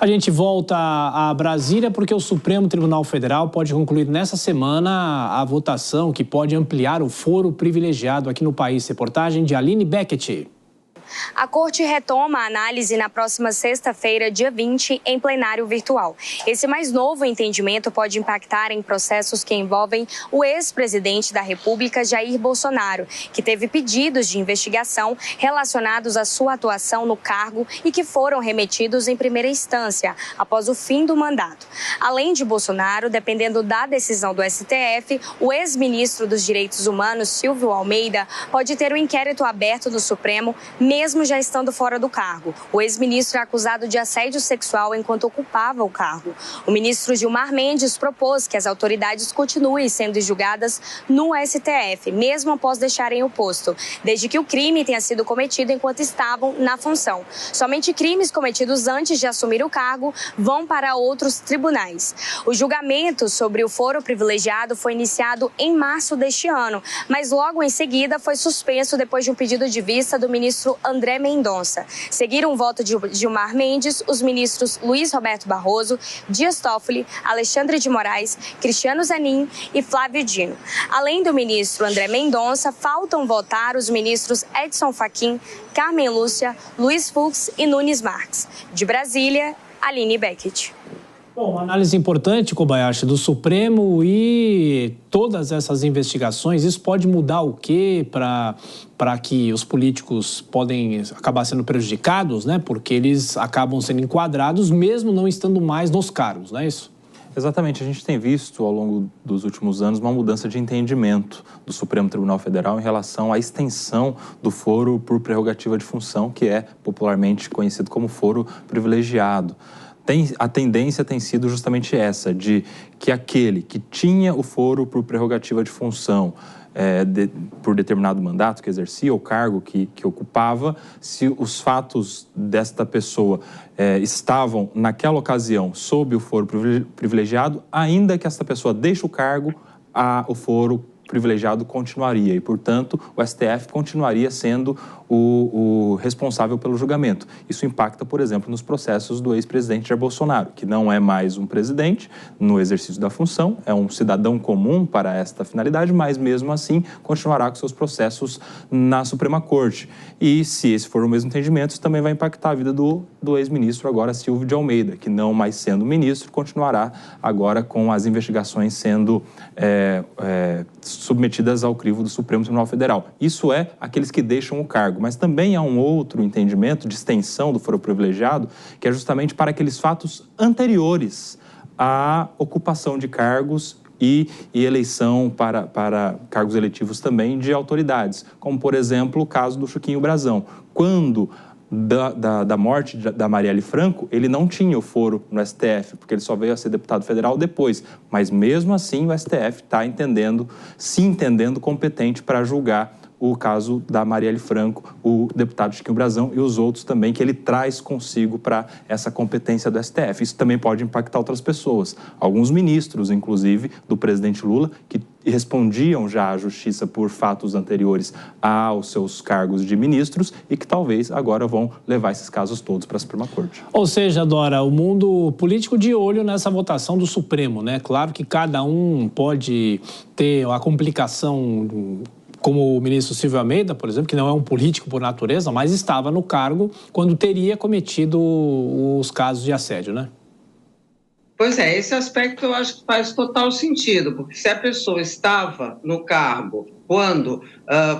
A gente volta a Brasília porque o Supremo Tribunal Federal pode concluir nessa semana a votação que pode ampliar o foro privilegiado aqui no país. Reportagem de Aline Beckett. A Corte retoma a análise na próxima sexta-feira, dia 20, em plenário virtual. Esse mais novo entendimento pode impactar em processos que envolvem o ex-presidente da República, Jair Bolsonaro, que teve pedidos de investigação relacionados à sua atuação no cargo e que foram remetidos em primeira instância, após o fim do mandato. Além de Bolsonaro, dependendo da decisão do STF, o ex-ministro dos Direitos Humanos, Silvio Almeida, pode ter um inquérito aberto no Supremo, mesmo já estando fora do cargo. O ex-ministro é acusado de assédio sexual enquanto ocupava o cargo. O ministro Gilmar Mendes propôs que as autoridades continuem sendo julgadas no STF, mesmo após deixarem o posto, desde que o crime tenha sido cometido enquanto estavam na função. Somente crimes cometidos antes de assumir o cargo vão para outros tribunais. O julgamento sobre o foro privilegiado foi iniciado em março deste ano, mas logo em seguida foi suspenso depois de um pedido de vista do ministro André Mendonça. Seguiram o voto de Gilmar Mendes, os ministros Luiz Roberto Barroso, Dias Toffoli, Alexandre de Moraes, Cristiano Zanin e Flávio Dino. Além do ministro André Mendonça, faltam votar os ministros Edson Fachin, Carmen Lúcia, Luiz Fux e Nunes Marques. De Brasília, Aline Beckett. Bom, uma análise importante, Kobayashi, do Supremo e todas essas investigações, isso pode mudar o quê para que os políticos podem acabar sendo prejudicados, né? Porque eles acabam sendo enquadrados mesmo não estando mais nos cargos, não é isso? Exatamente, a gente tem visto ao longo dos últimos anos uma mudança de entendimento do Supremo Tribunal Federal em relação à extensão do foro por prerrogativa de função, que é popularmente conhecido como foro privilegiado. A tendência tem sido justamente essa, de que aquele que tinha o foro por prerrogativa de função por determinado mandato que exercia, o cargo que ocupava, se os fatos desta pessoa estavam naquela ocasião sob o foro privilegiado, ainda que esta pessoa deixe o cargo, o foro privilegiado continuaria e, portanto, o STF continuaria sendo o responsável pelo julgamento. Isso impacta, por exemplo, nos processos do ex-presidente Jair Bolsonaro, que não é mais um presidente no exercício da função, é um cidadão comum para esta finalidade, mas mesmo assim continuará com seus processos na Suprema Corte. E se esse for o mesmo entendimento, isso também vai impactar a vida do ex-ministro agora Silvio de Almeida, que não mais sendo ministro, continuará agora com as investigações sendo submetidas ao crivo do Supremo Tribunal Federal. Isso é aqueles que deixam o cargo, mas também há um outro entendimento de extensão do foro privilegiado, que é justamente para aqueles fatos anteriores à ocupação de cargos e eleição para cargos eletivos também de autoridades, como, por exemplo, o caso do Chuquinho Brazão. Quando da morte da Marielle Franco, ele não tinha o foro no STF, porque ele só veio a ser deputado federal depois. Mas mesmo assim o STF está se entendendo competente para julgar o caso da Marielle Franco, o deputado Chiquinho Brazão e os outros também que ele traz consigo para essa competência do STF. Isso também pode impactar outras pessoas. Alguns ministros, inclusive, do presidente Lula, que respondiam já à justiça por fatos anteriores aos seus cargos de ministros e que talvez agora vão levar esses casos todos para a Suprema Corte. Ou seja, Dora, o mundo político de olho nessa votação do Supremo, né? Claro que cada um pode ter a complicação, como o ministro Silvio Almeida, por exemplo, que não é um político por natureza, mas estava no cargo quando teria cometido os casos de assédio, né? Pois é, esse aspecto eu acho que faz total sentido, porque se a pessoa estava no cargo quando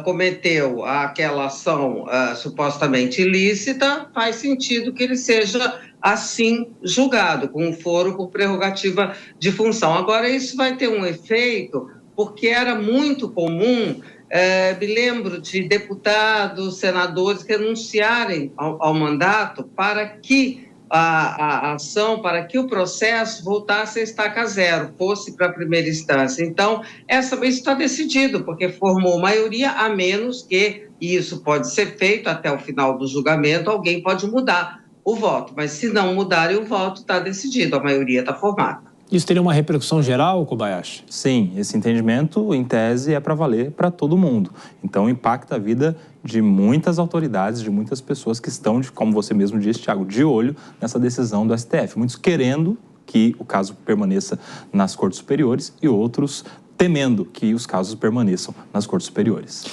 cometeu aquela ação supostamente ilícita, faz sentido que ele seja assim julgado, com um foro por prerrogativa de função. Agora, isso vai ter um efeito, porque era muito comum, me lembro de deputados, senadores renunciarem ao mandato para que a ação, para que o processo voltasse a estaca zero, fosse para a primeira instância. Então, isso está decidido, porque formou maioria, a menos que, e isso pode ser feito até o final do julgamento, alguém pode mudar o voto. Mas se não mudarem o voto, está decidido, a maioria está formada. Isso teria uma repercussão geral, Kobayashi? Sim, esse entendimento, em tese, é para valer para todo mundo. Então, impacta a vida de muitas autoridades, de muitas pessoas que estão, como você mesmo disse, Thiago, de olho nessa decisão do STF. Muitos querendo que o caso permaneça nas cortes superiores e outros temendo que os casos permaneçam nas cortes superiores.